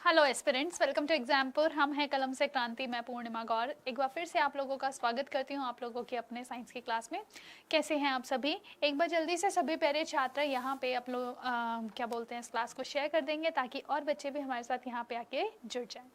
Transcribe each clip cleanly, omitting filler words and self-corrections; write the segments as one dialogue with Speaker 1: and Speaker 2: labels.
Speaker 1: Hello aspirants, welcome to Exampur. हम हैं कलम से क्रांति, मैं पूर्णिमा गौर। एक बार फिर से आप लोगों का स्वागत करती हूं आप लोगों के अपने साइंस की क्लास में। कैसे हैं आप सभी? एक बार जल्दी से सभी प्यारे छात्र यहाँ पे आप लोग क्या बोलते हैं इस क्लास को शेयर कर देंगे ताकि और बच्चे भी हमारे साथ यहाँ पे आके जुड़ जाएं।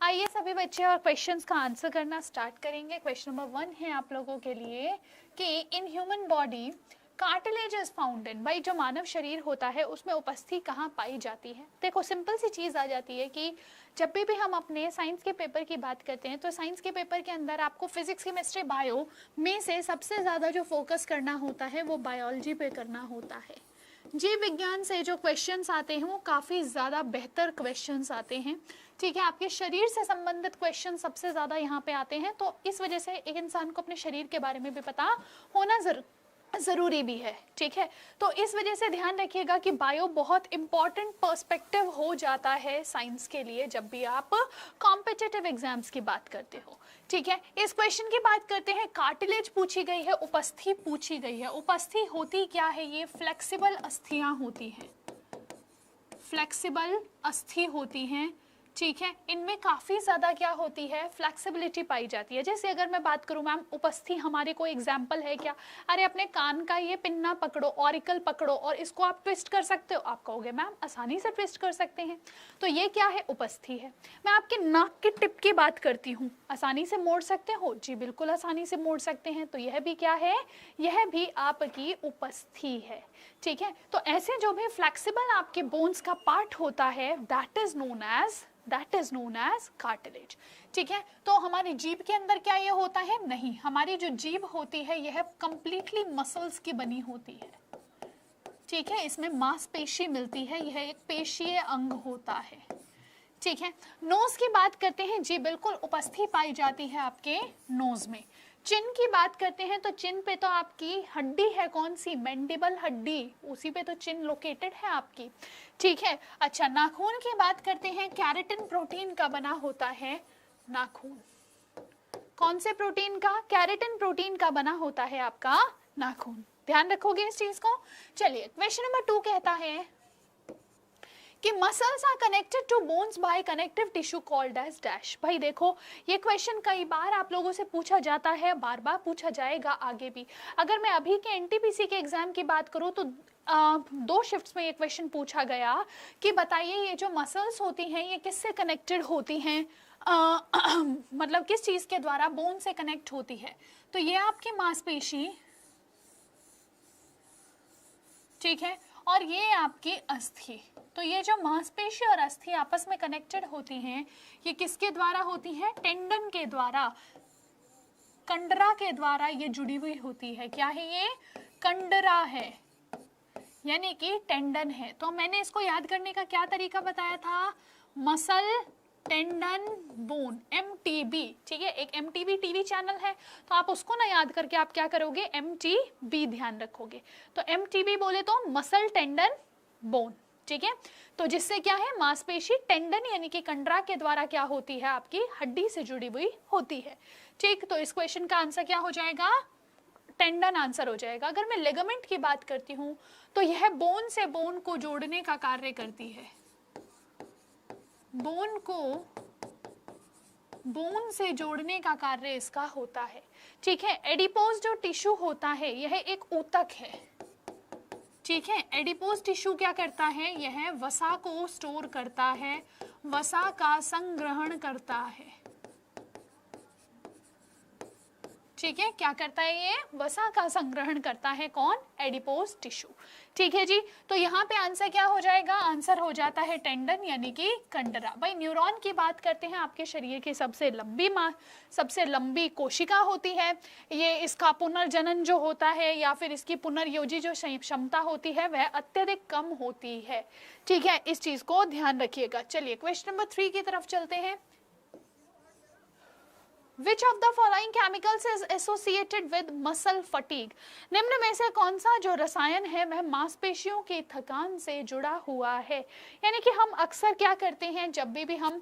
Speaker 1: आइए सभी बच्चे और क्वेश्चंस का आंसर करना स्टार्ट करेंगे। क्वेश्चन नंबर 1 है आप लोगों के लिए कि in human body cartilage is found in. भाई जो मानव शरीर होता है उसमें उपस्थिति कहाँ पाई जाती है? देखो सिंपल सी चीज आ जाती है कि जब भी हम अपने साइंस के पेपर की बात करते हैं तो साइंस के पेपर के अंदर आपको फिजिक्स केमिस्ट्री बायो में से सबसे ज्यादा जो फोकस करना होता है वो बायोलॉजी पे करना होता है। जीव विज्ञान से जो क्वेश्चंस आते हैं वो काफी ज्यादा बेहतर क्वेश्चंस आते हैं। ठीक है, आपके शरीर से संबंधित क्वेश्चन सबसे ज्यादा यहाँ पे आते हैं, तो इस वजह से एक इंसान को अपने शरीर के बारे में भी पता होना जरूरी भी है। ठीक है, तो इस वजह से ध्यान रखिएगा कि बायो बहुत इंपॉर्टेंट पर्सपेक्टिव हो जाता है साइंस के लिए जब भी आप कॉम्पिटिटिव एग्जाम्स की बात करते हो। ठीक है, इस क्वेश्चन की बात करते हैं। कार्टिलेज पूछी गई है, उपस्थि पूछी गई है। उपस्थि होती क्या है? ये फ्लेक्सिबल अस्थियां होती हैं, फ्लेक्सिबल अस्थि होती हैं। ठीक है, इनमें काफी ज्यादा क्या होती है? फ्लेक्सिबिलिटी पाई जाती है। जैसे अगर मैं बात करूं मैम, उपस्थि हमारे कोई एग्जाम्पल है क्या? अरे अपने कान का ये पिन्ना पकड़ो, ऑरिकल पकड़ो और इसको आप ट्विस्ट कर सकते हो। आप कहोगे मैम आसानी से ट्विस्ट कर सकते हैं, तो ये क्या है? उपस्थि है। मैं आपके नाक की टिप की बात करती हूँ, आसानी से मोड़ सकते हो? जी बिल्कुल आसानी से मोड़ सकते हैं, तो यह भी क्या है? यह भी आपकी उपस्थि है। ठीक है, तो ऐसे जो भी फ्लेक्सिबल आपके बोन्स का पार्ट होता है that is known as cartilage. ठीक है, तो हमारी जीभ के अंदर क्या ये होता है? नहीं, हमारी जो जीभ होती है यह कंप्लीटली मसल्स की बनी होती है। ठीक है, इसमें मांसपेशी मिलती है, यह एक पेशीय अंग होता है। ठीक है, नोज की बात करते हैं। जी बिल्कुल उपस्थि पाई जाती है आपके नोज में। चिन की बात करते हैं तो चिन पे तो आपकी हड्डी है, कौन सी? मैंडिबल हड्डी, उसी पे तो चिन लोकेटेड है आपकी। ठीक है, अच्छा नाखून की बात करते हैं। कैरेटिन प्रोटीन का बना होता है नाखून। कौन से प्रोटीन का? कैरेटिन प्रोटीन का बना होता है आपका नाखून। ध्यान रखोगे इस चीज को। चलिए क्वेश्चन नंबर 2 कहता है कि muscles are connected to bones by connective tissue called as dash. भाई देखो ये क्वेश्चन कई बार आप लोगों से पूछा जाता है, बार बार पूछा जाएगा आगे भी। अगर मैं अभी के एनटीपीसी के एग्जाम की बात करूं तो 2 शिफ्ट्स में ये क्वेश्चन पूछा गया कि बताइए ये जो मसल्स होती हैं ये किससे कनेक्टेड होती हैं, मतलब किस चीज के द्वारा? बोन से कनेक्ट होती है। तो ये आपकी मांसपेशी, ठीक है, और ये आपकी अस्थि। तो ये जो मांसपेशी और अस्थि आपस में कनेक्टेड होती हैं ये किसके द्वारा होती हैं? टेंडन के द्वारा, कंडरा के द्वारा ये जुड़ी हुई होती है। क्या है ये? कंडरा है, यानी कि टेंडन है। तो मैंने इसको याद करने का क्या तरीका बताया था? Muscle tendon bone, MTB। ठीक है, एक MTB टीवी चैनल है, तो आप उसको ना याद करके आप क्या करोगे? MTB ध्यान रखोगे। तो MTB बोले तो मसल टेंडन बोन। ठीक है, तो जिससे क्या है? मांसपेशी टेंडन यानी कि कंडरा के द्वारा क्या होती है? आपकी हड्डी से जुड़ी हुई होती है। ठीक, तो इस क्वेश्चन का आंसर क्या हो जाएगा? टेंडन आंसर हो जाएगा। अगर मैं लिगामेंट की बात करती हूँ तो यह बोन से बोन को जोड़ने का कार्य करती है, बोन को बोन से जोड़ने का कार्य इसका होता है। ठीक है, एडिपोज जो टिश्यू होता है यह एक ऊतक है। ठीक है, एडिपोज टिश्यू क्या करता है? यह वसा को स्टोर करता है, वसा का संग्रहण करता है। ठीक है, क्या करता है? ये वसा का संग्रहण करता है। कौन? Adipose tissue. ठीक है जी, तो यहाँ पे आंसर क्या हो जाएगा? आंसर हो जाता है टेंडन यानी कि कंडरा। भाई न्यूरॉन की बात करते हैं, आपके शरीर की सबसे लंबी कोशिका होती है। ये इसका पुनर्जनन जो होता है या फिर इसकी पुनर्योजी जो क्षमता होती है वह अत्यधिक कम होती है। ठीक है, इस चीज को ध्यान रखिएगा। चलिए क्वेश्चन नंबर 3 की तरफ चलते हैं। Which of the following chemicals is associated with muscle fatigue? निम्न में से कौन सा जो रसायन है वह मांसपेशियों की थकान से जुड़ा हुआ है? यानी कि हम अक्सर क्या करते हैं जब भी हम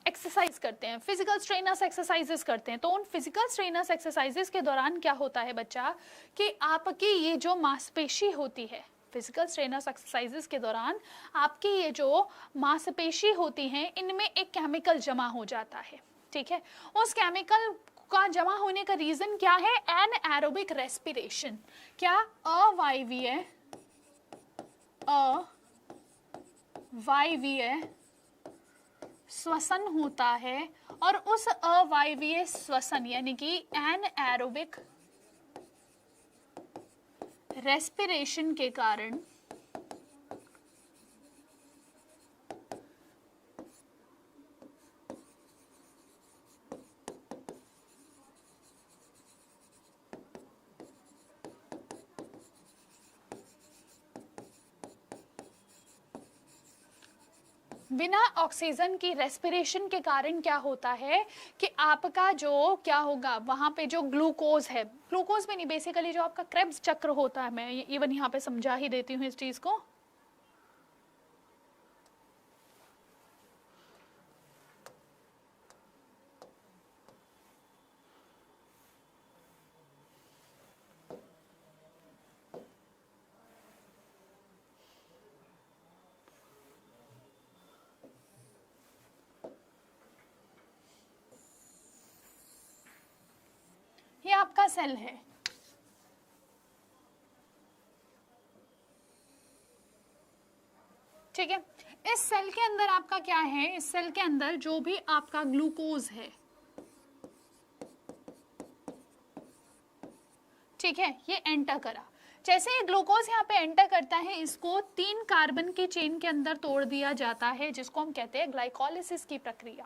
Speaker 1: एक्सरसाइज करते हैं, फिजिकल स्ट्रेनर्स एक्सरसाइजेस करते हैं, तो उन फिजिकल स्ट्रेनर्स एक्सरसाइजेस के दौरान क्या होता है बच्चा कि आपकी ये जो मांसपेशी होती है, फिजिकल स्ट्रेनर्स एक्सरसाइजेस के दौरान आपकी ये जो मांसपेशी होती हैं इनमें एक केमिकल जमा हो जाता है, ठीक है। उस केमिकल का जमा होने का रीजन क्या है? Anaerobic respiration. क्या? अवायवीय श्वसन होता है और उस अवायवीय श्वसन यानी कि एनएरोबिक रेस्पिरेशन के कारण बिना ऑक्सीजन की रेस्पिरेशन के कारण क्या होता है कि आपका जो क्या होगा वहां पे जो ग्लूकोज है, ग्लूकोज में नहीं, बेसिकली जो आपका क्रेब्स चक्र होता है, मैं इवन यहाँ पे समझा ही देती हूँ इस चीज को। ये आपका सेल है, ठीक है। इस सेल के अंदर आपका क्या है? इस सेल के अंदर जो भी आपका ग्लूकोज है, ठीक है, ये एंटर करा। जैसे ये ग्लूकोज यहाँ पे एंटर करता है, इसको 3 कार्बन की चेन के अंदर तोड़ दिया जाता है, जिसको हम कहते हैं ग्लाइकोलिसिस की प्रक्रिया,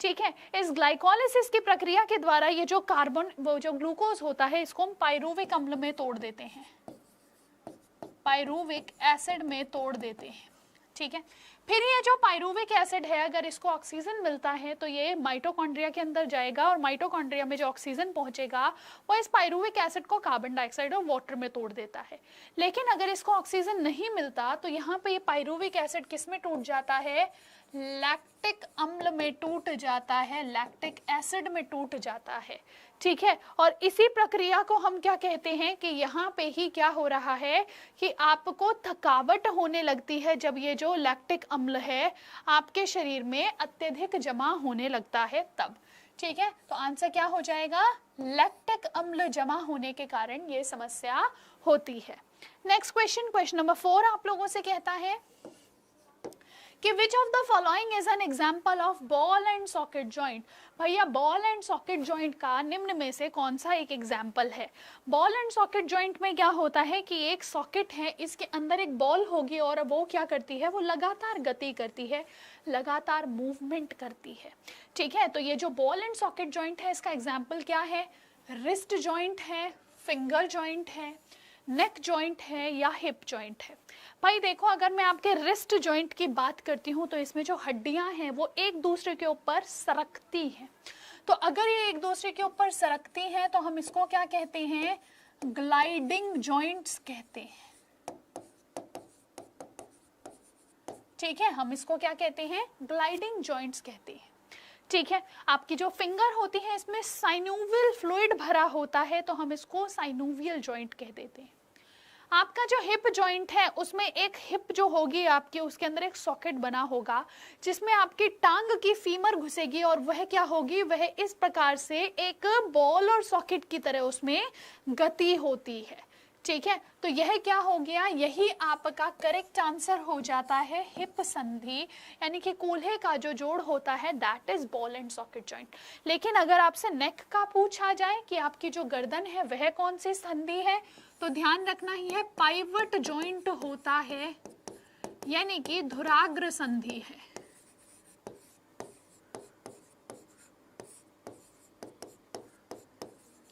Speaker 1: ठीक है। इस ग्लाइकोलिसिस की प्रक्रिया के द्वारा ये जो कार्बन, वो जो ग्लूकोज होता है, इसको हम पाइरुविक अम्ल में तोड़ देते हैं, पाइरुविक एसिड में तोड़ देते हैं, ठीक है। फिर ये जो पाइरुविक एसिड है, अगर इसको ऑक्सीजन मिलता है तो ये माइटोकॉन्ड्रिया के अंदर जाएगा और माइटोकॉन्ड्रिया में जो ऑक्सीजन पहुंचेगा वो इस पाइरुविक एसिड को कार्बन डाइऑक्साइड और वाटर में तोड़ देता है। लेकिन अगर इसको ऑक्सीजन नहीं मिलता तो यहाँ पे ये पाइरुविक एसिड किस में टूट जाता है? लैक्टिक अम्ल में टूट जाता है, लैक्टिक एसिड में टूट जाता है, ठीक है। और इसी प्रक्रिया को हम क्या कहते हैं कि यहाँ पे ही क्या हो रहा है कि आपको थकावट होने लगती है जब ये जो लैक्टिक अम्ल है आपके शरीर में अत्यधिक जमा होने लगता है तब, ठीक है। तो आंसर क्या हो जाएगा? लैक्टिक अम्ल जमा होने के कारण ये समस्या होती है। नेक्स्ट क्वेश्चन, क्वेश्चन नंबर 4 आप लोगों से कहता है कि which of the following is an example of ball and socket joint? भैया बॉल एंड सॉकेट जॉइंट का निम्न में से कौन सा एक एग्जाम्पल है? बॉल एंड सॉकेट जॉइंट में क्या होता है कि एक सॉकेट है, इसके अंदर एक बॉल होगी और वो क्या करती है? वो लगातार गति करती है, लगातार मूवमेंट करती है, ठीक है। तो ये जो बॉल एंड सॉकेट जॉइंट है इसका एग्जाम्पल क्या है? रिस्ट जॉइंट है, फिंगर जॉइंट है, नेक जॉइंट है या हिप जॉइंट है। भाई देखो, अगर मैं आपके रिस्ट जॉइंट की बात करती हूँ तो इसमें जो हड्डियां हैं वो एक दूसरे के ऊपर सरकती हैं। तो अगर ये एक दूसरे के ऊपर सरकती हैं तो हम इसको क्या कहते हैं? ग्लाइडिंग जॉइंट्स कहते हैं, ठीक है। हम इसको क्या कहते हैं? ग्लाइडिंग जॉइंट्स कहते हैं, ठीक है। आपकी जो फिंगर होती है इसमें साइनोवियल फ्लूइड भरा होता है तो हम इसको साइनोवियल जॉइंट कह देते हैं। आपका जो हिप जॉइंट है उसमें एक हिप जो होगी आपकी, उसके अंदर एक सॉकेट बना होगा जिसमें आपकी टांग की फीमर घुसेगी और वह क्या होगी? वह इस प्रकार से एक बॉल और सॉकेट की तरह उसमें गति होती है, ठीक है। तो यह क्या हो गया? यही आपका करेक्ट आंसर हो जाता है हिप संधि, यानी कि कूल्हे का जो जोड़ होता है that is ball and socket joint. लेकिन अगर आपसे नेक का पूछा जाए कि आपकी जो गर्दन है वह कौन सी संधि है, तो ध्यान रखना ही है पाइवट जॉइंट होता है, यानी कि धुराग्र संधि है,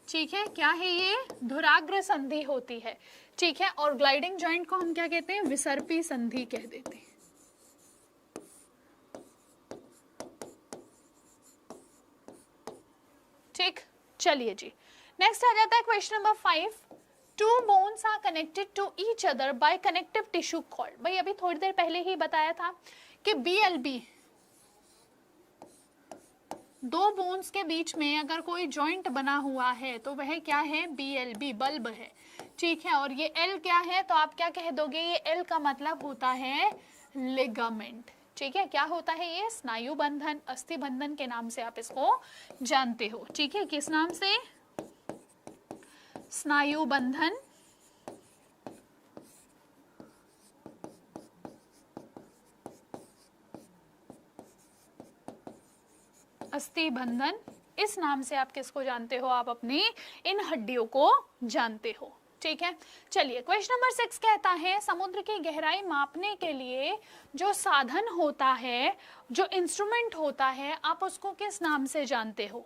Speaker 1: ठीक है। क्या है ये? धुराग्र संधि होती है, ठीक है। और ग्लाइडिंग जॉइंट को हम क्या कहते हैं? विसर्पी संधि कह देते हैं, ठीक। चलिए जी, नेक्स्ट आ जाता है question number 5। Two bones are connected to each other by connective tissue called। भाई अभी थोड़ी देर पहले ही बताया था कि BLB, दो बोन्स के बीच में अगर कोई जॉइंट बना हुआ है तो वह क्या है? BLB, बल्ब है, ठीक है, और ये एल क्या है, तो आप क्या कह दोगे, ये एल का मतलब होता है लिगामेंट। ठीक है, क्या होता है ये, स्नायु बंधन, अस्थि बंधन के नाम से आप इसको जानते हो। ठीक है, किस नाम से, स्नायु बंधन, अस्थि बंधन, इस नाम से आप किसको जानते हो, आप अपनी इन हड्डियों को जानते हो। ठीक है, चलिए क्वेश्चन नंबर 6 कहता है समुद्र की गहराई मापने के लिए जो साधन होता है, जो इंस्ट्रूमेंट होता है, आप उसको किस नाम से जानते हो,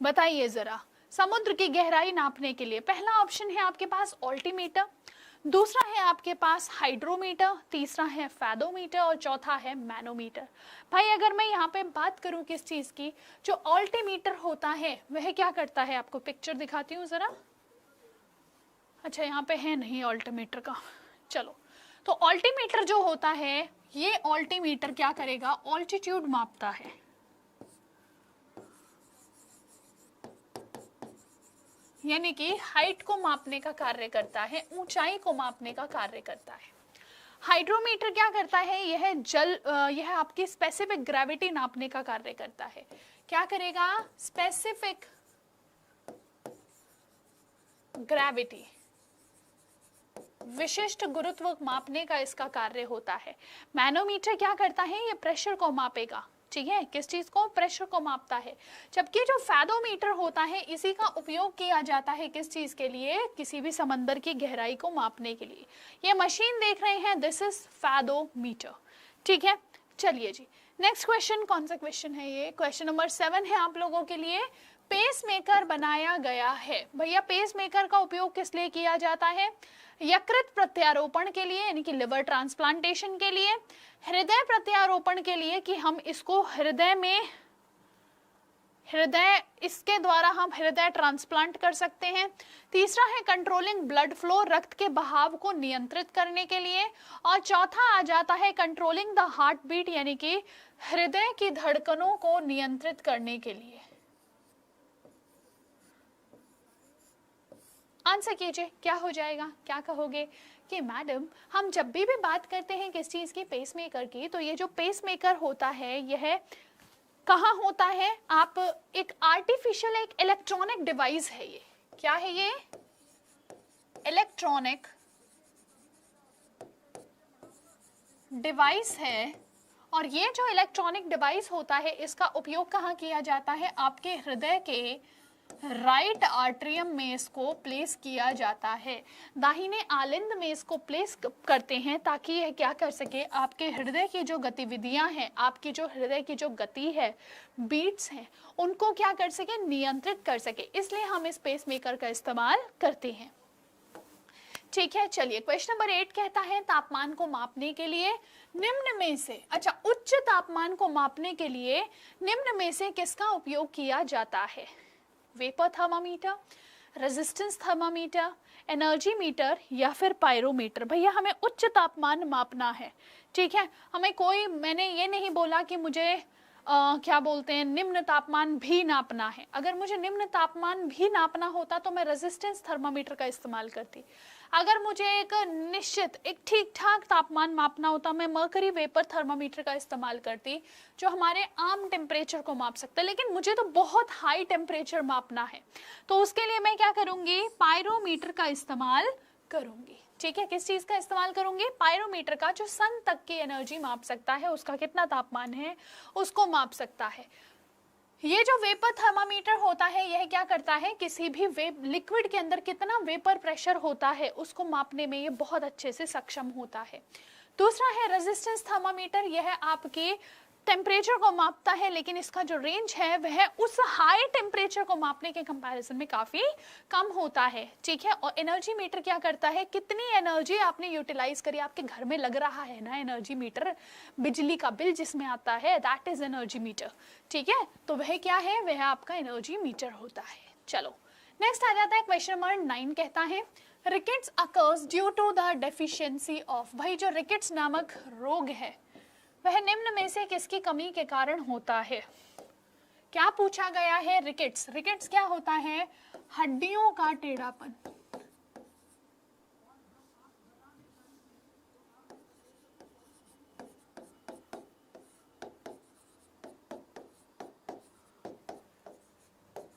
Speaker 1: बताइए जरा। समुद्र की गहराई नापने के लिए पहला ऑप्शन है आपके पास ऑल्टीमीटर, दूसरा है आपके पास हाइड्रोमीटर, तीसरा है फैदोमीटर और चौथा है मैनोमीटर। भाई अगर मैं यहाँ पे बात करूँ किस चीज की, जो ऑल्टीमीटर होता है वह क्या करता है, आपको पिक्चर दिखाती हूँ जरा। अच्छा यहाँ पे है नहीं ऑल्टीमीटर का, चलो। तो ऑल्टीमीटर जो होता है, ये ऑल्टीमीटर क्या करेगा, ऑल्टीट्यूड मापता है, यानी कि हाइट को मापने का कार्य करता है, ऊंचाई को मापने का कार्य करता है। हाइड्रोमीटर क्या करता है, यह आपकी स्पेसिफिक ग्रेविटी नापने का कार्य करता है। क्या करेगा, स्पेसिफिक ग्रेविटी, विशिष्ट गुरुत्व मापने का इसका कार्य होता है। मैनोमीटर क्या करता है, ये प्रेशर को मापेगा। ठीक है, किस चीज को, प्रेशर को मापता है। जबकि जो फैदोमीटर होता है, इसी का उपयोग किया जाता है किस चीज के लिए, किसी भी समंदर की गहराई को मापने के लिए। ये मशीन देख रहे हैं, दिस इज फैदोमीटर। ठीक है, चलिए जी नेक्स्ट क्वेश्चन, कौन सा क्वेश्चन है ये, क्वेश्चन नंबर 7 है आप लोगों के लिए। पेसमेकर बनाया गया है। भैया पेसमेकर का उपयोग किस लिए किया जाता है, यकृत प्रत्यारोपण के लिए, यानी कि लिवर ट्रांसप्लांटेशन के लिए, हृदय प्रत्यारोपण के लिए कि हम इसको इसके द्वारा हम हृदय ट्रांसप्लांट कर सकते हैं। तीसरा है कंट्रोलिंग ब्लड फ्लो, रक्त के बहाव को नियंत्रित करने के लिए, और चौथा आ जाता है कंट्रोलिंग द हार्ट बीट, यानी कि हृदय की धड़कनों को नियंत्रित करने के लिए। आंसर कीजिए, क्या हो जाएगा, क्या कहोगे कि मैडम हम जब भी बात करते हैं किस चीज की, पेसमेकर की, तो ये जो पेसमेकर होता है यह कहाँ होता है, आप एक आर्टिफिशियल, एक इलेक्ट्रॉनिक डिवाइस है ये। क्या है ये, इलेक्ट्रॉनिक डिवाइस है। और ये जो इलेक्ट्रॉनिक डिवाइस होता है, इसका उपयोग कहाँ किया जाता है, आपके हृदय के राइट आर्ट्रियम में इसको प्लेस किया जाता है, दाहिने आलिंद में इसको प्लेस करते हैं, ताकि यह क्या कर सके, आपके हृदय की जो गतिविधियां हैं, आपकी जो हृदय की जो गति है, बीट्स हैं, उनको क्या कर सके, नियंत्रित कर सके। इसलिए हम इस पेसमेकर का इस्तेमाल करते हैं। ठीक है, चलिए क्वेश्चन नंबर 8 कहता है तापमान को मापने के लिए निम्न में से, अच्छा उच्च तापमान को मापने के लिए निम्न में से किसका उपयोग किया जाता है, vapour thermometer, resistance thermometer, energy meter या फिर पायरोमीटर। भैया हमें उच्च तापमान मापना है। ठीक है, हमें कोई, मैंने ये नहीं बोला कि मुझे क्या बोलते हैं, निम्न तापमान भी नापना है। अगर मुझे निम्न तापमान भी नापना होता तो मैं रेजिस्टेंस थर्मामीटर का इस्तेमाल करती। अगर मुझे एक निश्चित, एक ठीक ठाक तापमान मापना होता, मैं मर्करी वेपर थर्मामीटर का इस्तेमाल करती, जो हमारे आम टेम्परेचर को माप सकता है। लेकिन मुझे तो बहुत हाई टेम्परेचर मापना है, तो उसके लिए मैं क्या करूंगी, पायरोमीटर का इस्तेमाल करूंगी। ठीक है, किस चीज का इस्तेमाल करूंगी, पायरोमीटर का, जो सन तक की एनर्जी माप सकता है, उसका कितना तापमान है उसको माप सकता है। ये जो वेपर थर्मामीटर होता है, यह क्या करता है, किसी भी लिक्विड के अंदर कितना वेपर प्रेशर होता है उसको मापने में ये बहुत अच्छे से सक्षम होता है। दूसरा है रेजिस्टेंस थर्मामीटर, यह आपके टेम्परेचर को मापता है, लेकिन इसका जो रेंज है वह उस हाई टेम्परेचर को मापने के कंपैरिजन में काफी कम होता है। ठीक है, और एनर्जी मीटर क्या करता है, कितनी एनर्जी आपने यूटिलाइज करी, आपके घर में लग रहा है ना एनर्जी मीटर, बिजली का बिल जिसमें आता है, दैट इज एनर्जी मीटर। ठीक है, तो वह क्या है, वह आपका एनर्जी मीटर होता है। चलो नेक्स्ट आ जाता है क्वेश्चन नंबर 9 कहता है rickets occurs due to the deficiency of. भाई जो रिकेट्स नामक रोग है वह निम्न में से किसकी कमी के कारण होता है। क्या पूछा गया है, रिकेट्स। रिकेट्स क्या होता है, हड्डियों का टेढ़ापन।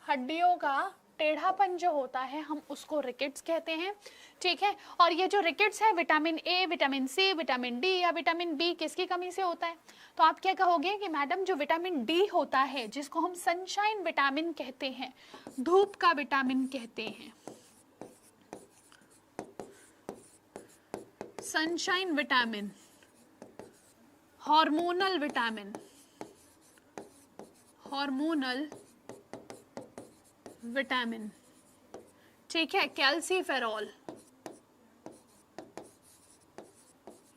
Speaker 1: हड्डियों का टेढ़ापन जो होता है हम उसको रिकेट्स कहते हैं, ठीक है। और ये जो रिकेट्स है vitamin A, vitamin C, vitamin D या विटामिन बी किसकी कमी से होता है? तो आप क्या कहोगे कि मैडम जो विटामिन डी होता है जिसको हम सनशाइन विटामिन कहते हैं, धूप का विटामिन कहते हैं, sunshine vitamin, hormonal vitamin, hormonal vitamin, ठीक है, कैल्सीफेरॉल,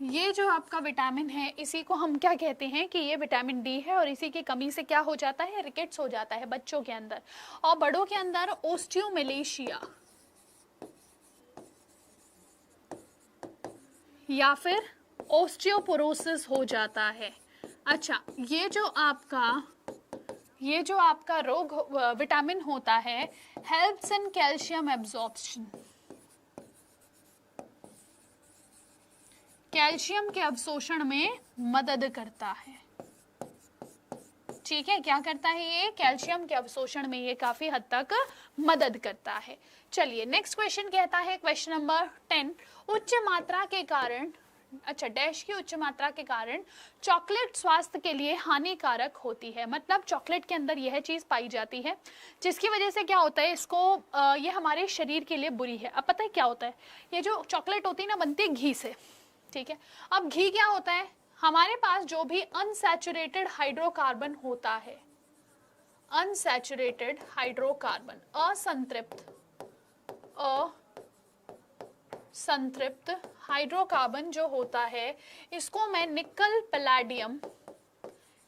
Speaker 1: ये जो आपका विटामिन है इसी को हम क्या कहते हैं कि ये विटामिन डी है और इसी की कमी से क्या हो जाता है? रिकेट्स हो जाता है बच्चों के अंदर। और बड़ों के अंदर ओस्टियोमेलेशिया या फिर ओस्टियोपोरोसिस हो जाता है। अच्छा, ये जो आपका रोग विटामिन होता है helps in calcium absorption, calcium के अवशोषण में मदद करता है, ठीक है। क्या करता है ये? कैल्शियम के अवशोषण में ये काफी हद तक मदद करता है। चलिए नेक्स्ट क्वेश्चन कहता है, क्वेश्चन नंबर 10, उच्च मात्रा के कारण, अच्छा डैश की उच्च मात्रा के कारण चॉकलेट स्वास्थ्य के लिए हानिकारक होती है। मतलब चॉकलेट के अंदर यह चीज पाई जाती है जिसकी वजह से क्या होता है, इसको ये हमारे शरीर के लिए बुरी है। अब पता है क्या होता है, ये जो चॉकलेट होती है ना बनती है घी से, ठीक है। अब घी क्या होता है, हमारे पास जो भी अनसैचुरेटेड हाइड्रोकार्बन होता है, अनसैचुरेटेड हाइड्रोकार्बन, असंतृप्त हाइड्रोकार्बन जो होता है, इसको मैं निकल पैलेडियम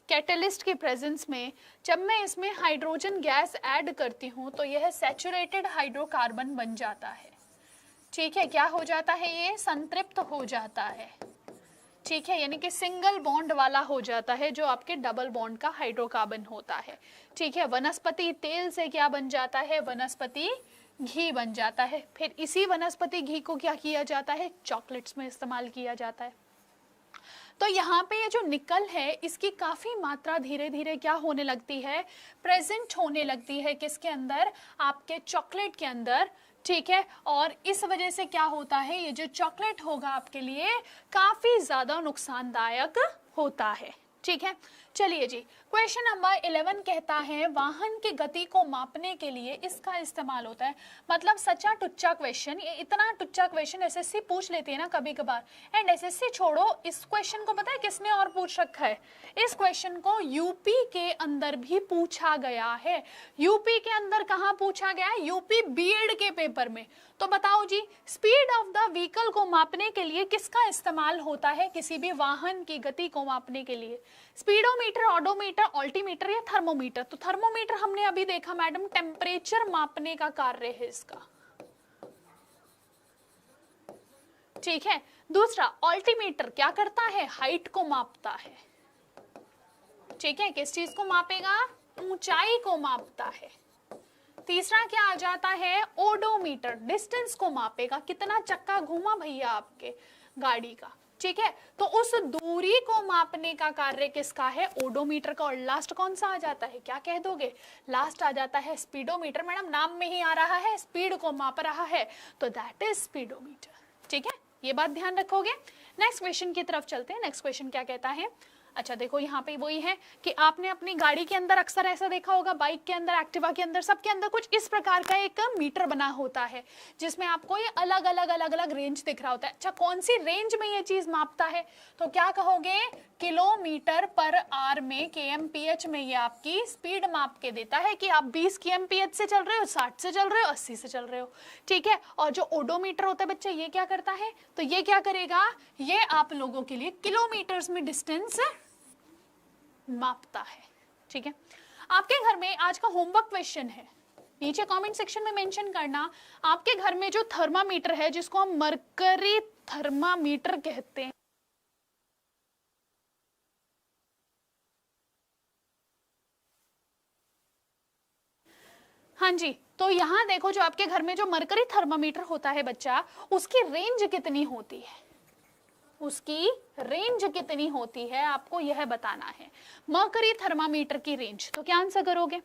Speaker 1: कैटलिस्ट की प्रेजेंस में जब मैं इसमें हाइड्रोजन गैस ऐड करती हूं तो यह सैचुरेटेड हाइड्रोकार्बन बन जाता है, ठीक है। क्या हो जाता है? ये संतृप्त हो जाता है, ठीक है, यानी कि सिंगल बॉन्ड वाला हो जाता है जो आपके डबल बॉन्ड का हाइड्रोकार्बन होता है, ठीक है। वनस्पति तेल से क्या बन जाता है? वनस्पति घी बन जाता है। फिर इसी वनस्पति घी को क्या किया जाता है? चॉकलेट्स में इस्तेमाल किया जाता है। तो यहाँ पे ये जो निकल है इसकी काफी मात्रा धीरे धीरे क्या होने लगती है? प्रेजेंट होने लगती है किसके अंदर? आपके चॉकलेट के अंदर, ठीक है। और इस वजह से क्या होता है, ये जो चॉकलेट होगा आपके लिए काफी ज्यादा नुकसानदायक होता है, ठीक है। चलिए जी, क्वेश्चन नंबर 11 कहता है वाहन की गति को मापने के लिए इसका इस्तेमाल होता है। मतलब सच्चा टुच्चा क्वेश्चन, ये इतना टुच्चा क्वेश्चन एसएससी पूछ लेती है ना कभी कभार। एंड एसएससी छोड़ो, इस क्वेश्चन को पता है किसने और पूछ रखा है? इस क्वेश्चन को यूपी के अंदर भी पूछा गया है। यूपी के अंदर कहाँ पूछा गया है? यूपी बीएड के पेपर में। तो बताओ जी, स्पीड ऑफ द व्हीकल को मापने के लिए किसका इस्तेमाल होता है? किसी भी वाहन की गति को मापने के लिए स्पीडोमीटर, ऑडोमीटर, ऑल्टीमीटर या थर्मोमीटर। तो थर्मोमीटर हमने अभी देखा मैडम, टेम्परेचर मापने का कार्य है इसका, ठीक है। दूसरा ऑल्टीमीटर क्या करता है? हाइट को मापता है, ठीक है। किस चीज को मापेगा? ऊंचाई को मापता है। तीसरा क्या आ जाता है? ओडोमीटर, डिस्टेंस को मापेगा, कितना चक्का घूमा भैया आपके गाड़ी का, ठीक है। तो उस दूरी को मापने का कार्य किसका है? ओडोमीटर का। और लास्ट कौन सा आ जाता है? क्या कह दोगे? लास्ट आ जाता है स्पीडोमीटर। मैडम नाम में ही आ रहा है, स्पीड को माप रहा है, तो दैट इज स्पीडोमीटर, ठीक है। ये बात ध्यान रखोगे। नेक्स्ट क्वेश्चन की तरफ चलते हैं। नेक्स्ट क्वेश्चन क्या कहता है? अच्छा देखो यहाँ पे वही है कि आपने अपनी गाड़ी के अंदर अक्सर ऐसा देखा होगा, बाइक के अंदर, एक्टिवा के अंदर, सबके अंदर कुछ इस प्रकार का एक मीटर बना होता है जिसमें आपको ये अलग अलग रेंज दिख रहा होता है। अच्छा कौन सी रेंज में ये चीज मापता है? तो क्या कहोगे? किलोमीटर पर आवर में, kmph में ये आपकी स्पीड माप के देता है कि आप 20 kmph से चल रहे हो, 60 से चल रहे हो, 80 से चल रहे हो, ठीक है। और जो ओडोमीटर होता है बच्चे, ये क्या करता है? तो ये क्या करेगा? ये आप लोगों के लिए किलोमीटर्स में डिस्टेंस मापता है, ठीक है। आपके घर में आज का होमवर्क क्वेश्चन है, नीचे कमेंट सेक्शन में मेंशन करना, आपके घर में जो थर्मामीटर है जिसको हम मरकरी थर्मामीटर कहते हैं, हाँ जी, तो यहाँ देखो जो आपके घर में जो मरकरी थर्मामीटर होता है बच्चा, उसकी रेंज कितनी होती है? उसकी रेंज कितनी होती है आपको यह बताना है, मरकरी थर्मामीटर की रेंज। तो क्या आंसर करोगे?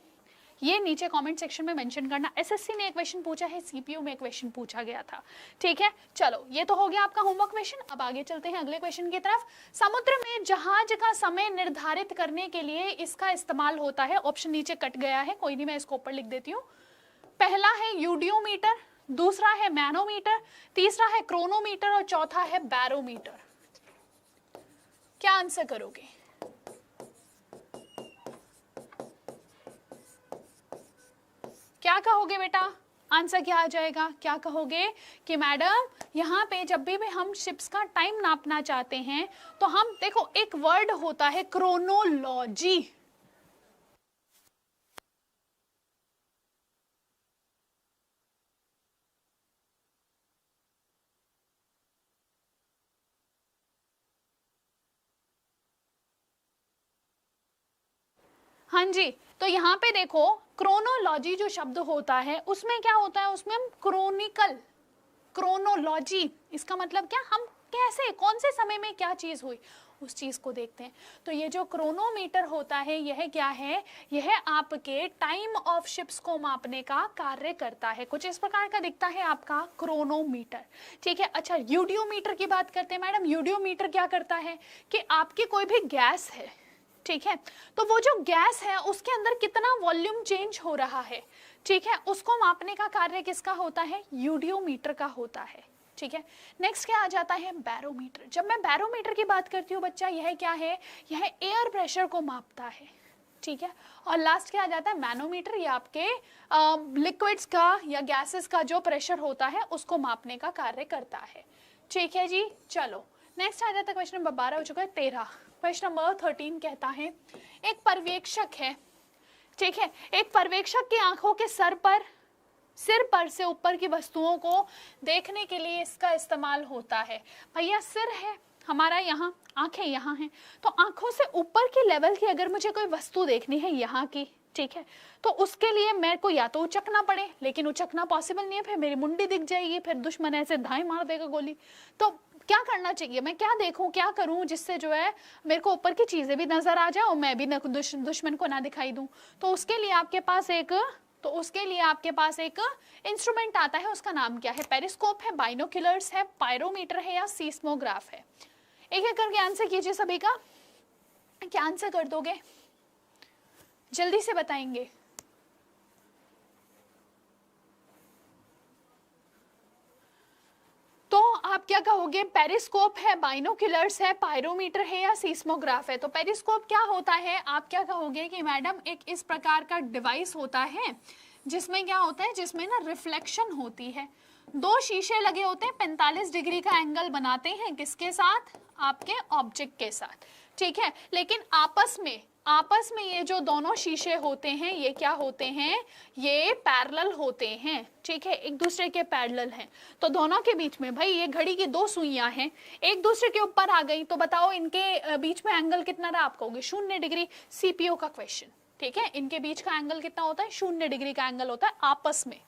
Speaker 1: ये नीचे कमेंट सेक्शन में मेंशन करना। एसएससी ने एक क्वेश्चन पूछा है, सीपीयू में एक क्वेश्चन पूछा गया था, ठीक है। चलो ये तो हो गया आपका होमवर्क क्वेश्चन। अब आगे चलते हैं अगले क्वेश्चन की तरफ। समुद्र में जहाज का समय निर्धारित करने के लिए इसका इस्तेमाल होता है। ऑप्शन नीचे कट गया है, कोई नहीं, मैं इसको ऊपर लिख देती हूँ। पहला है यूडियोमीटर, दूसरा है मैनोमीटर, तीसरा है क्रोनोमीटर और चौथा है बैरोमीटर। क्या आंसर करोगे? क्या कहोगे बेटा? आंसर क्या आ जाएगा? क्या कहोगे कि मैडम यहाँ पे जब भी हम शिप्स का टाइम नापना चाहते हैं तो हम देखो एक वर्ड होता है क्रोनोलॉजी। हाँ जी, तो यहाँ पे देखो क्रोनोलॉजी जो शब्द होता है उसमें क्या होता है, उसमें हम क्रोनिकल, क्रोनोलॉजी इसका मतलब क्या, हम कैसे कौन से समय में क्या चीज हुई उस चीज को देखते हैं। तो ये जो क्रोनोमीटर होता है यह क्या है, यह आपके टाइम ऑफ शिप्स को मापने का कार्य करता है। कुछ इस प्रकार का दिखता है आपका क्रोनोमीटर, ठीक है। अच्छा यूडियोमीटर की बात करते हैं मैडम। यूडियोमीटर क्या करता है कि आपकी कोई भी गैस है, ठीक है, तो वो जो गैस है उसके अंदर कितना वॉल्यूम चेंज हो रहा है, ठीक है, उसको मापने का कार्य किसका होता है, यूडियोमीटर का होता है, ठीक है। नेक्स्ट क्या आ जाता है, बैरोमीटर। जब मैं बैरोमीटर की बात करती हूँ बच्चा, यह क्या है, यह एयर प्रेशर को मापता है, ठीक है। और लास्ट क्या आ जाता है, मैनोमीटर, ये आपके लिक्विड्स का या गैसेस का जो प्रेशर होता है उसको मापने का कार्य करता है, ठीक है जी। चलो नेक्स्ट आ जाता है क्वेश्चन नंबर 12 हो चुका है 13। क्वेश्चन नंबर 13 कहता है एक पर्यवेक्षक है, ठीक है, एक पर्यवेक्षक की आंखों के सिर पर से ऊपर की वस्तुओं को देखने के लिए इसका इस्तेमाल होता है। भैया सिर है हमारा यहाँ, आंखें यहाँ हैं, तो आंखों से ऊपर की लेवल की अगर मुझे कोई वस्तु देखनी है यहाँ की, ठीक है, तो उसके लिए मेरे को या तो उचकना पड़े, लेकिन उचकना पॉसिबल नहीं है, फिर मेरी मुंडी दिख जाएगी, फिर दुश्मन ऐसे धाई मार देगा गोली। तो क्या करना चाहिए, मैं क्या देखूं, क्या करूं जिससे जो है मेरे को ऊपर की चीजें भी नजर आ जाए और मैं भी दुश्मन को ना दिखाई दूं। तो उसके लिए आपके पास एक इंस्ट्रूमेंट आता है, उसका नाम क्या है, पेरिस्कोप है, बाइनोक्यूलर्स है, पायरोमीटर है या सीस्मोग्राफ है। एक एक करके आंसर कीजिए सभी का। क्या आंसर कर दोगे, जल्दी से बताएंगे। तो आप क्या कहोगे, पेरिस्कोप है, बाइनोक्यूलर्स है, पायरोमीटर है या सीस्मोग्राफ है। तो पेरिस्कोप क्या होता है, आप क्या कहोगे कि मैडम एक इस प्रकार का डिवाइस होता है जिसमें क्या होता है, जिसमें ना रिफ्लेक्शन होती है। दो शीशे लगे होते हैं, 45 डिग्री का एंगल बनाते हैं, किसके साथ, आपके ऑब्जेक्ट के साथ, ठीक है। लेकिन आपस में ये जो दोनों शीशे होते हैं ये क्या होते हैं, ये पैरेलल होते हैं, ठीक है, एक दूसरे के पैरेलल हैं। तो दोनों के बीच में, भाई ये घड़ी की दो सुइयां हैं, एक दूसरे के ऊपर आ गई, तो बताओ इनके बीच में एंगल कितना रहा, आप कहोगे 0 डिग्री। सीपीओ का क्वेश्चन, ठीक है, इनके बीच का एंगल कितना होता है, 0 डिग्री का एंगल होता है आपस में,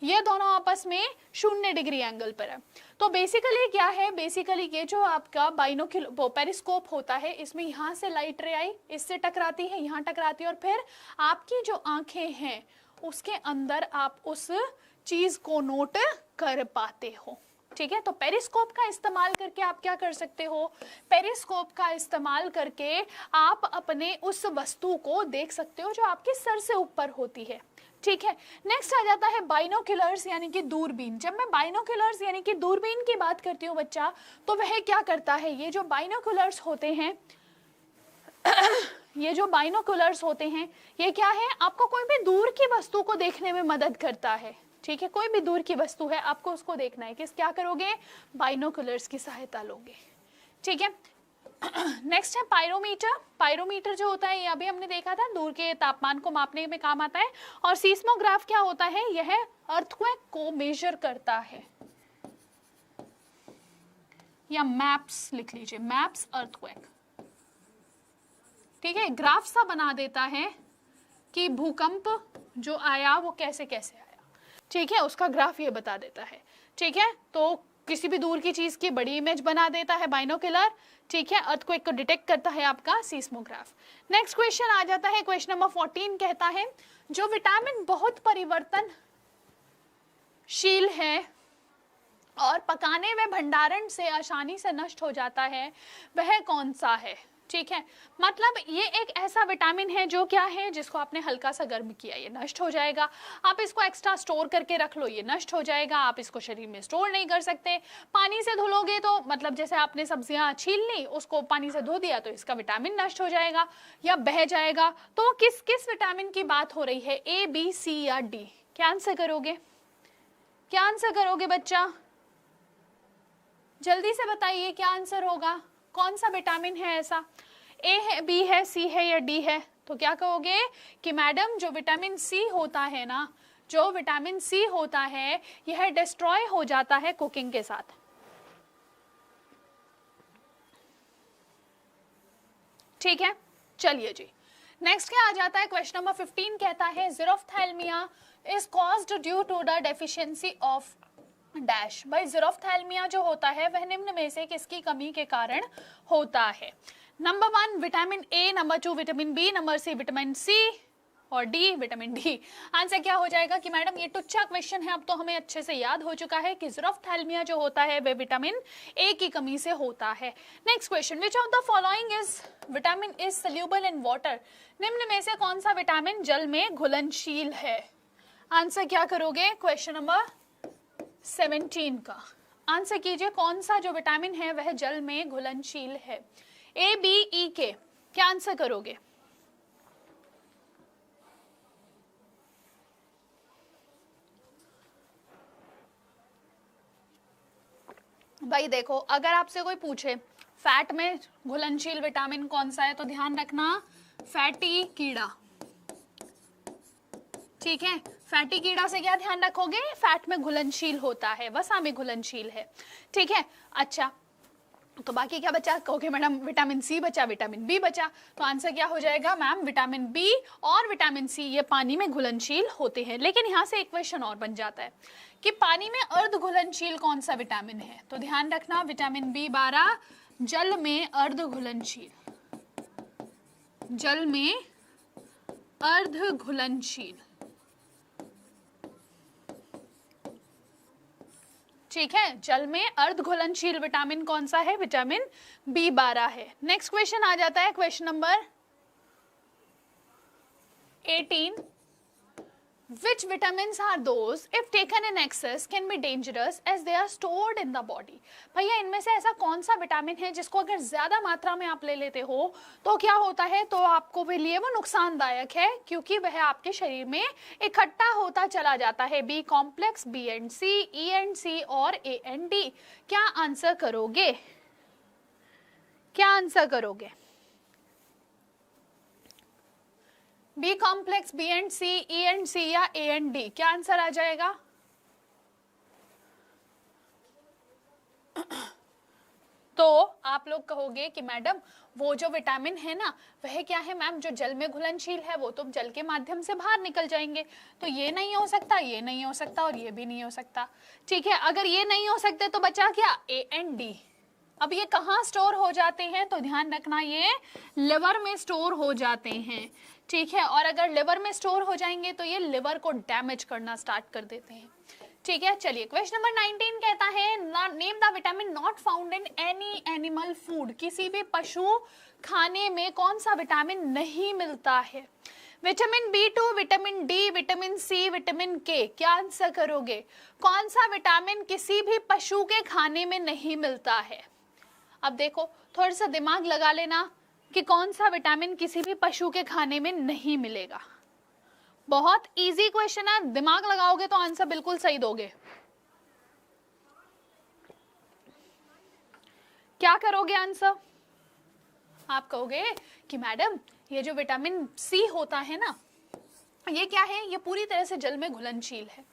Speaker 1: ये दोनों आपस में 0 डिग्री एंगल पर है। तो बेसिकली क्या है, बेसिकली ये जो आपका बाइनोक्यूलर पेरिस्कोप होता है, इसमें यहाँ से लाइट रे आई, इससे टकराती है, यहाँ टकराती है, और फिर आपकी जो आंखें हैं उसके अंदर आप उस चीज को नोट कर पाते हो, ठीक है। तो पेरिस्कोप का इस्तेमाल करके आप क्या कर सकते हो, पेरिस्कोप का इस्तेमाल करके आप अपने उस वस्तु को देख सकते हो जो आपके सर से ऊपर होती है, ठीक है। नेक्स्ट आ जाता है बाइनोक्यूलर्स यानी कि दूरबीन। जब मैं बाइनोक्यूलर्स यानी कि दूरबीन की बात करती हूँ बच्चा, तो वह क्या करता है, ये जो बाइनोक्यूलर्स होते हैं ये क्या है, आपको कोई भी दूर की वस्तु को देखने में मदद करता है, ठीक है। कोई भी दूर की वस्तु है, आपको उसको देखना है, क्या करोगे, बाइनोक्यूलर्स की सहायता लोगे, ठीक है। नेक्स्ट है पायरोमीटर। पायरोमीटर जो होता है ये अभी हमने देखा था, दूर के तापमान को मापने में काम आता है। और सीस्मोग्राफ क्या होता है, यह अर्थक्वेक को मेजर करता है, या मैप्स लिख लीजिए, मैप्स अर्थक्वेक, ठीक है, ग्राफ सा बना देता है कि भूकंप जो आया वो कैसे कैसे आया, ठीक है, उसका ग्राफ ये बता देता है, ठीक है। तो किसी भी दूर की चीज की बड़ी इमेज बना देता है बाइनोकुलर, ठीक है, अर्थक्वेक को डिटेक्ट करता है आपका सीस्मोग्राफ। नेक्स्ट क्वेश्चन आ जाता है, क्वेश्चन नंबर 14 कहता है जो विटामिन बहुत परिवर्तनशील है और पकाने व भंडारण से आसानी से नष्ट हो जाता है वह कौन सा है, ठीक है। मतलब ये एक ऐसा विटामिन है जो क्या है, जिसको आपने हल्का सा गर्म किया ये नष्ट हो जाएगा, आप इसको एक्स्ट्रा स्टोर करके रख लो ये नष्ट हो जाएगा, आप इसको शरीर में स्टोर नहीं कर सकते, पानी से धुलोगे तो मतलब जैसे आपने सब्जियां छील ली उसको पानी से धो दिया तो इसका विटामिन नष्ट हो जाएगा या बह जाएगा। तो किस किस विटामिन की बात हो रही है, ए बी सी या डी? क्या आंसर करोगे, क्या आंसर करोगे बच्चा, जल्दी से बताइए क्या आंसर होगा, कौन सा विटामिन है ऐसा, ए है, बी है, सी है या डी है? तो क्या कहोगे कि मैडम जो विटामिन सी होता है ना, जो विटामिन सी होता है यह डिस्ट्रॉय हो जाता है कुकिंग के साथ। ठीक है, चलिए जी नेक्स्ट क्या आ जाता है, क्वेश्चन नंबर 15 कहता है xerophthalmia is caused due to the deficiency of dash. भाई ज़ीरोफ्थैल्मिया जो होता है वह निम्न में से किसकी कमी के कारण होता है? Number 1 vitamin A, number 2 vitamin B, number C vitamin C और डी विटामिन डी। आंसर क्या हो जाएगा कि मैडम ये टुच्चा क्वेश्चन है, अब तो हमें अच्छे से याद हो चुका है कि ज़ीरोफ्थैल्मिया जो होता है वह विटामिन ए की कमी से होता है। Next question, which of the following is vitamin is soluble in water? निम्न में से कौन सा विटामिन जल में घुलनशील है? आंसर क्या करोगे क्वेश्चन नंबर 17 का आंसर कीजिए, कौन सा जो विटामिन है वह जल में घुलनशील है? ए बी ई के, क्या आंसर करोगे? भाई देखो, अगर आपसे कोई पूछे फैट में घुलनशील विटामिन कौन सा है तो ध्यान रखना फैटी कीड़ा, ठीक है। फैटी कीड़ा से क्या ध्यान रखोगे, फैट में घुलनशील होता है, वसा में घुलनशील है, ठीक है। अच्छा तो बाकी क्या बचा, कहोगे मैडम विटामिन सी बचा, विटामिन बी बचा, तो आंसर क्या हो जाएगा मैम विटामिन बी और विटामिन सी ये पानी में घुलनशील होते हैं। लेकिन यहाँ से एक क्वेश्चन और बन जाता है कि पानी में अर्ध घुलनशील कौन सा विटामिन है? तो ध्यान रखना विटामिन बी12 जल में अर्ध घुलनशील, जल में अर्ध घुलनशील, ठीक है। जल में अर्ध घुलनशील विटामिन कौन सा है? विटामिन बी12 है। नेक्स्ट क्वेश्चन आ जाता है question number 18, which vitamins are those if taken in excess can be dangerous as they are stored in the body? भैया इनमें से ऐसा कौन सा विटामिन है जिसको अगर ज्यादा मात्रा में आप ले लेते हो तो क्या होता है, तो आपको के लिए वो नुकसानदायक है क्योंकि वह आपके शरीर में इकट्ठा होता चला जाता है। B complex, B and C, E and C और ए एंड डी। क्या आंसर करोगे, क्या आंसर करोगे? B complex, B and C, E and C या ए एंड डी? क्या आंसर आ जाएगा? तो आप लोग कहोगे कि मैडम वो जो विटामिन है ना वह क्या है मैम, जो जल में घुलनशील है वो तो जल के माध्यम से बाहर निकल जाएंगे, तो ये नहीं हो सकता, ये नहीं हो सकता और ये भी नहीं हो सकता, ठीक है। अगर ये नहीं हो सकते तो बचा क्या, ए एंड डी। अब ये कहाँ स्टोर हो जाते हैं, तो ध्यान रखना ये लिवर में स्टोर हो जाते हैं, ठीक है। और अगर लिवर में स्टोर हो जाएंगे तो ये लिवर को डैमेज करना स्टार्ट कर देते हैं, ठीक है। चलिए क्वेश्चन नंबर 19 कहता है name the vitamin not found in any animal food. किसी भी पशु खाने में कौन सा विटामिन नहीं मिलता है? Vitamin B two, vitamin D, vitamin C, vitamin K. क्या आंसर करोगे? कौन सा विटामिन किसी भी पशु के खाने में नहीं मिलता है? अब देखो थोड़ा सा दिमाग लगा लेना कि कौन सा विटामिन किसी भी पशु के खाने में नहीं मिलेगा। बहुत इजी क्वेश्चन है, दिमाग लगाओगे तो आंसर बिल्कुल सही दोगे। क्या करोगे आंसर? आप कहोगे कि मैडम ये जो विटामिन सी होता है ना ये क्या है, ये पूरी तरह से जल में घुलनशील है,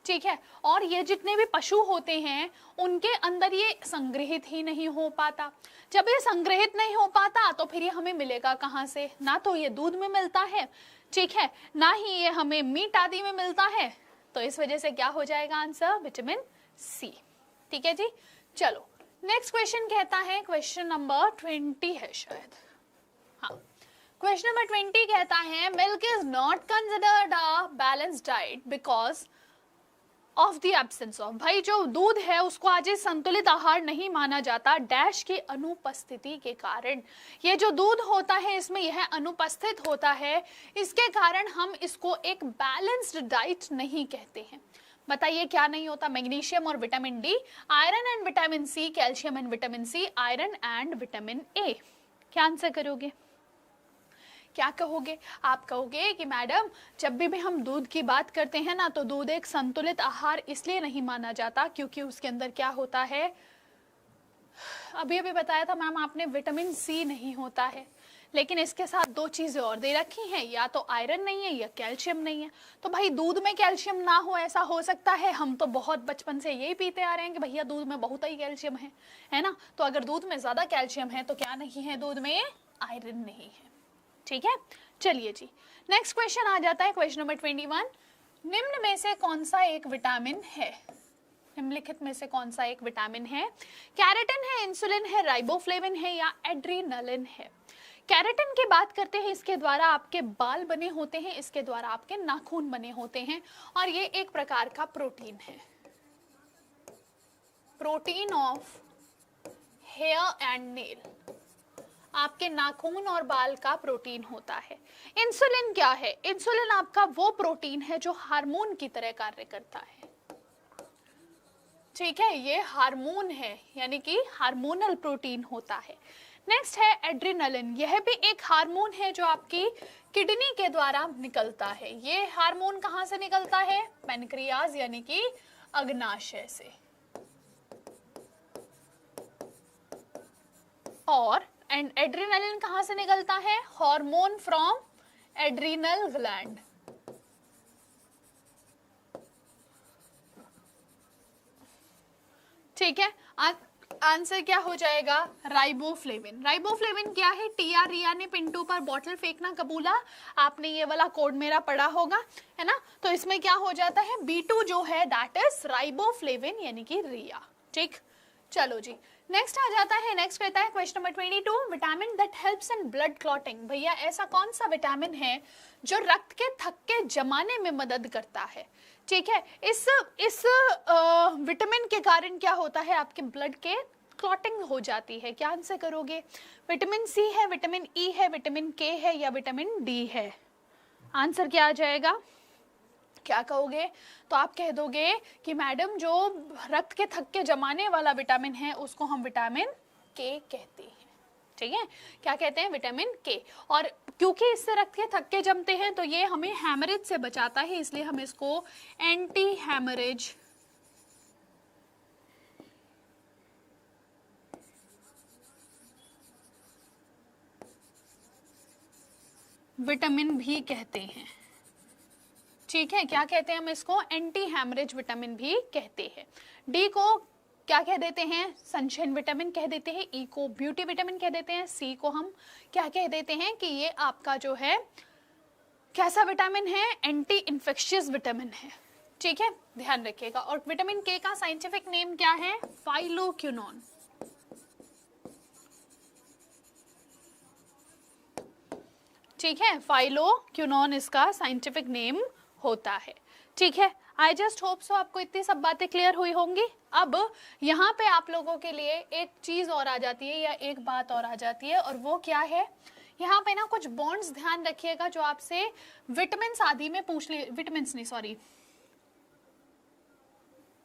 Speaker 1: ठीक है। और ये जितने भी पशु होते हैं उनके अंदर ये संग्रहित ही नहीं हो पाता। जब ये संग्रहित नहीं हो पाता तो फिर ये हमें मिलेगा कहाँ से? ना तो ये दूध में मिलता है, ठीक है, ना ही ये हमें मीट आदि में मिलता है। तो इस वजह से क्या हो जाएगा आंसर? Vitamin C. ठीक है जी। चलो नेक्स्ट क्वेश्चन कहता है, क्वेश्चन नंबर 20 है शायद, हाँ क्वेश्चन नंबर 20 कहता है milk is not considered a balanced diet because of the absence of, भाई जो दूध है उसको आज संतुलित आहार नहीं माना जाता डैश की अनुपस्थिति के कारण। ये जो दूध होता है इसमें यह अनुपस्थित होता है, इसके कारण हम इसको एक बैलेंस्ड डाइट नहीं कहते हैं। बताइए क्या नहीं होता? मैग्नीशियम और vitamin D, iron and vitamin C, calcium and vitamin C, iron and vitamin A. क्या आंसर करोगे? क्या कहोगे? आप कहोगे कि मैडम जब भी हम दूध की बात करते हैं ना तो दूध एक संतुलित आहार इसलिए नहीं माना जाता क्योंकि उसके अंदर क्या होता है, अभी अभी बताया था मैम आपने, विटामिन सी नहीं होता है। लेकिन इसके साथ दो चीजें और दे रखी हैं, या तो आयरन नहीं है या कैल्शियम नहीं है। तो भाई दूध में कैल्शियम ना हो ऐसा हो सकता है? हम तो बहुत बचपन से यही पीते आ रहे हैं कि भैया दूध में बहुत ही कैल्शियम है ना। तो अगर दूध में ज्यादा कैल्शियम है तो क्या नहीं है दूध में? आयरन नहीं है। ठीक है, चलिए जी नेक्स्ट क्वेश्चन आ जाता है, क्वेश्चन नंबर 21। निम्न में से कौन सा एक विटामिन है? निम्नलिखित में से कौन सा एक विटामिन है? कैरेटिन है, इंसुलिन है, राइबोफ्लेविन है या एड्रीनलिन है? कैरेटिन की बात करते हैं, इसके द्वारा आपके बाल बने होते हैं, इसके द्वारा आपके नाखून बने होते हैं और ये एक प्रकार का प्रोटीन है, protein of hair and nail, आपके नाखून और बाल का प्रोटीन होता है। इंसुलिन क्या है? इंसुलिन आपका वो प्रोटीन है जो हार्मोन की तरह कार्य करता है। ठीक है, ये हार्मोन है यानी कि हार्मोनल प्रोटीन होता है। नेक्स्ट है एड्रिनलिन, यह भी एक हार्मोन है जो आपकी किडनी के द्वारा निकलता है। ये हार्मोन कहाँ से निकलता है? पैनक्रियाज यानी कि अग्नाशय से। और एंड एड्रिनलिन कहाँ से निकलता है? Hormone from adrenal gland. ठीक है, आंसर क्या हो जाएगा? राइबोफ्लेविन। राइबोफ्लेविन क्या है? टीआर रिया ने पिंटू पर बॉटल फेंकना कबूला, आपने ये वाला कोड मेरा पढ़ा होगा, है ना। तो इसमें क्या हो जाता है? B2 जो है दैट इज राइबोफ्लेविन यानी कि रिया। ठीक, चलो जी नेक्स्ट आ जाता है, नेक्स्ट कहता है question number 22, vitamin that helps in blood clotting. भैया ऐसा कौन सा विटामिन है जो रक्त के थक्के जमाने में मदद करता है? ठीक है, इस विटामिन के कारण क्या होता है? आपके ब्लड के क्लॉटिंग हो जाती है। क्या आंसर करोगे? विटामिन सी है, विटामिन ई है, विटामिन के है या विटामिन डी है? आंसर क्या आ जाएगा? क्या कहोगे? तो आप कह दोगे कि मैडम जो रक्त के थक्के जमाने वाला विटामिन है उसको हम विटामिन के कहते हैं। ठीक है, क्या कहते हैं? विटामिन के। और क्योंकि इससे रक्त के थक्के जमते हैं तो ये हमें हैमरेज से बचाता है, इसलिए हम इसको एंटी हैमरेज विटामिन भी कहते हैं। ठीक है, क्या कहते हैं हम इसको? एंटी हैमरेज विटामिन भी कहते हैं। डी को क्या कह देते हैं? सनशाइन विटामिन कह देते हैं। ई को ब्यूटी विटामिन कह देते हैं। सी को हम क्या कह देते हैं कि ये आपका जो है कैसा विटामिन है? एंटी इन्फेक्शियस विटामिन है। ठीक है, ध्यान रखिएगा। और विटामिन के का साइंटिफिक नेम क्या है? फाइलोक्विनोन। ठीक है, फाइलोक्विनोन इसका साइंटिफिक नेम होता है। ठीक है, आई जस्ट होप सो आपको इतनी सब बातें क्लियर हुई होंगी। अब यहाँ पे आप लोगों के लिए एक चीज और आ जाती है या एक बात और आ जाती है, और वो क्या है? यहाँ पे ना कुछ बॉन्ड्स ध्यान रखिएगा जो आपसे विटामिन आदि में पूछ लिए, विटामिन नहीं सॉरी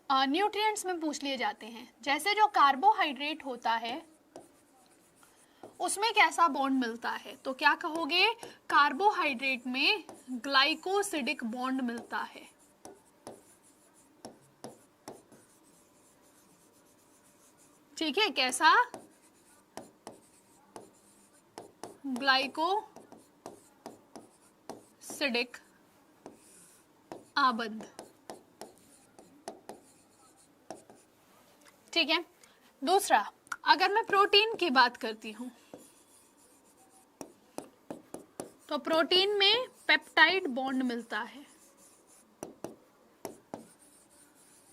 Speaker 1: न्यूट्रिएंट्स में पूछ लिए जाते हैं। जैसे जो कार्बोहाइड्रेट होता है उसमें कैसा बॉन्ड मिलता है? तो क्या कहोगे? कार्बोहाइड्रेट में ग्लाइकोसिडिक बॉन्ड मिलता है। ठीक है, कैसा? ग्लाइकोसिडिक आबंध। ठीक है, दूसरा अगर मैं प्रोटीन की बात करती हूं तो प्रोटीन में पेप्टाइड बॉन्ड मिलता है।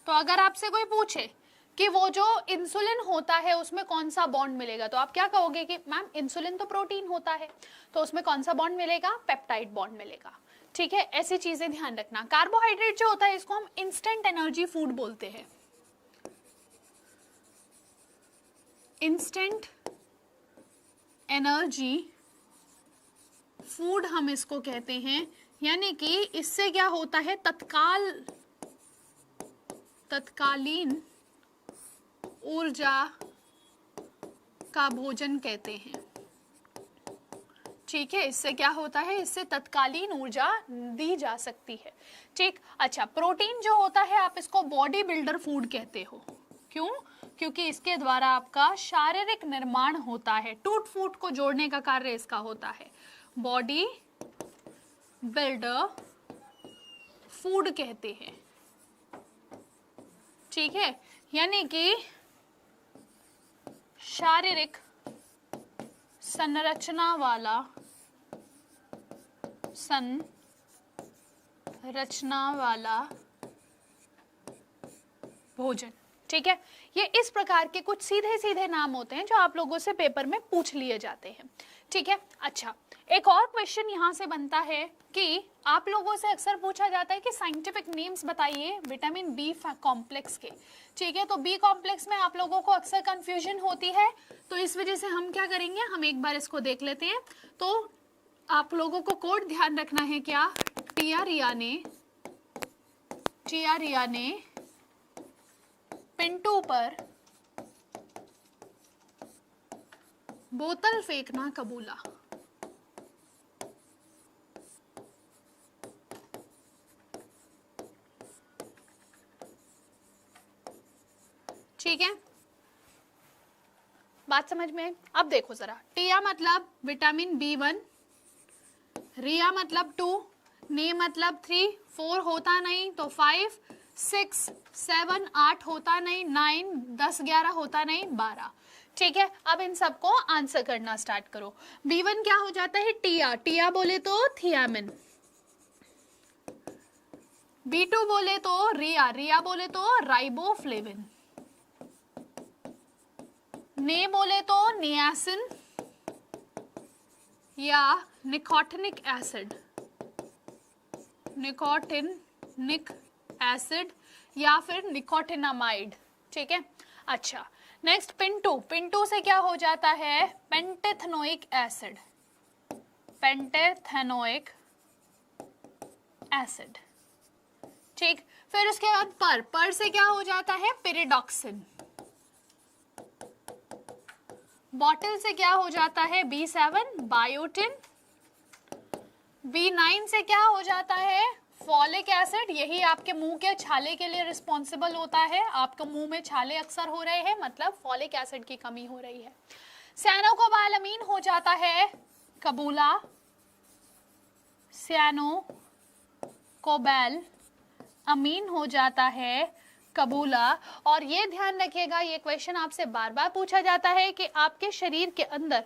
Speaker 1: तो अगर आपसे कोई पूछे कि वो जो इंसुलिन होता है उसमें कौन सा बॉन्ड मिलेगा, तो आप क्या कहोगे कि मैम इंसुलिन तो प्रोटीन होता है, तो उसमें कौन सा बॉन्ड मिलेगा, पेप्टाइड बॉन्ड मिलेगा। ठीक है, ऐसी चीजें ध्यान रखना। कार्बोहाइड्रेट जो होता है इसको हम इंस्टेंट एनर्जी फूड बोलते हैं, इंस्टेंट एनर्जी फूड हम इसको कहते हैं, यानी कि इससे क्या होता है, तत्कालीन ऊर्जा का भोजन कहते हैं। ठीक है, इससे क्या होता है, इससे तत्कालीन ऊर्जा दी जा सकती है। ठीक, अच्छा प्रोटीन जो होता है आप इसको बॉडी बिल्डर फूड कहते हो, क्यों, क्योंकि इसके द्वारा आपका शारीरिक निर्माण होता है, टूट फूट को जोड़ने का कार्य इसका होता है, बॉडी बिल्डर फूड कहते हैं। ठीक है, यानी कि शारीरिक संरचना वाला भोजन। ठीक है, ये इस प्रकार के कुछ सीधे सीधे नाम होते हैं जो आप लोगों से पेपर में पूछ लिए जाते हैं। ठीक है, अच्छा एक और क्वेश्चन यहाँ से बनता है कि आप लोगों से अक्सर पूछा जाता है कि साइंटिफिक नेम्स बताइए विटामिन बी कॉम्प्लेक्स के। ठीक है, तो बी कॉम्प्लेक्स में आप लोगों को अक्सर कंफ्यूजन होती है, तो इस वजह से हम क्या करेंगे, हम एक बार इसको देख लेते हैं। तो आप लोगों को कोड ध्यान रखना है, क्या, टिया रिया ने पिंटू पर बोतल फेंकना कबूला। ठीक है, बात समझ में? अब देखो जरा, टिया मतलब विटामिन B1, रिया मतलब 2, ने मतलब 3, 4 होता नहीं तो 5, 6, 7, 8 होता नहीं, 9, 10, 11 होता नहीं, 12। ठीक है, अब इन सबको आंसर करना स्टार्ट करो। B1 क्या हो जाता है, टिया बोले तो थियामिन, B2 बोले तो रिया बोले तो राइबोफ्लेविन, ने बोले तो नियासिन या निकोटिनिक एसिड, निकोटिनिक एसिड या फिर निकोटिनामाइड। ठीक है, अच्छा नेक्स्ट पिंटू से क्या हो जाता है, पेंटेथेनोइक एसिड, पेंटेथेनोइक एसिड। ठीक, फिर उसके बाद पर से क्या हो जाता है, पेरिडॉक्सिन, बॉटल से क्या हो जाता है, B7 बायोटिन, B9 से क्या हो जाता है, फॉलिक एसिड, यही आपके मुंह के छाले के लिए रिस्पॉन्सिबल होता है, आपके मुंह में छाले अक्सर हो रहे हैं मतलब फॉलिक एसिड की कमी हो रही है। सियानोकोबालामीन हो जाता है कबूला, सियानोकोबाल अमीन हो जाता है कबूला। और ये ध्यान रखिएगा, ये क्वेश्चन आपसे बार बार पूछा जाता है कि आपके शरीर के अंदर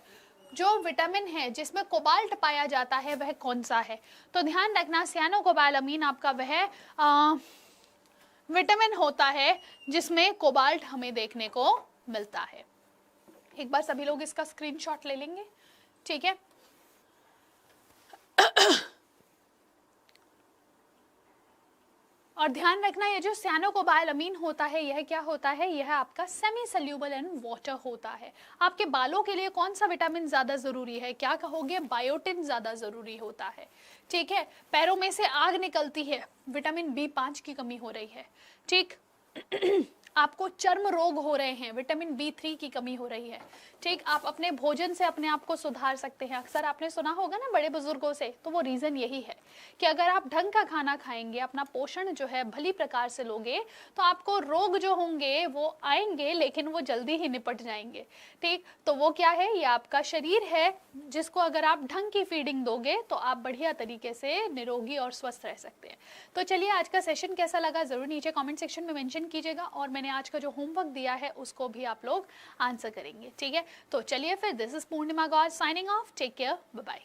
Speaker 1: जो विटामिन है जिसमें कोबाल्ट पाया जाता है वह कौन सा है, तो ध्यान रखना सियानोकोबालामीन आपका वह विटामिन होता है जिसमें कोबाल्ट हमें देखने को मिलता है। एक बार सभी लोग इसका स्क्रीनशॉट ले लेंगे। ठीक है, और ध्यान रखना ये जो सियानोकोबालामीन होता है यह क्या होता है, यह आपका सेमी सोल्यूबल इन वाटर होता है। आपके बालों के लिए कौन सा विटामिन ज्यादा जरूरी है, क्या कहोगे, बायोटिन ज्यादा जरूरी होता है। ठीक है, पैरों में से आग निकलती है, विटामिन B5 की कमी हो रही है। ठीक आपको चर्म रोग हो रहे हैं, विटामिन B3 की कमी हो रही है। ठीक, आप अपने भोजन से अपने आप को सुधार सकते हैं। अक्सर आपने सुना होगा ना बड़े बुजुर्गों से, तो वो रीजन यही है कि अगर आप ढंग का खाना खाएंगे, अपना पोषण जो है भली प्रकार से लोगे, तो आपको रोग जो होंगे वो आएंगे लेकिन वो जल्दी ही निपट जाएंगे। ठीक, तो वो क्या है, ये आपका शरीर है जिसको अगर आप ढंग की फीडिंग दोगे तो आप बढ़िया तरीके से निरोगी और स्वस्थ रह सकते हैं। तो चलिए, आज का सेशन कैसा लगा जरूर नीचे कॉमेंट सेक्शन में मेंशन कीजिएगा, और मैंने आज का जो होमवर्क दिया है उसको भी आप लोग आंसर करेंगे। ठीक है, तो चलिए फिर, this is Purnima Gaur signing off, take care, bye bye.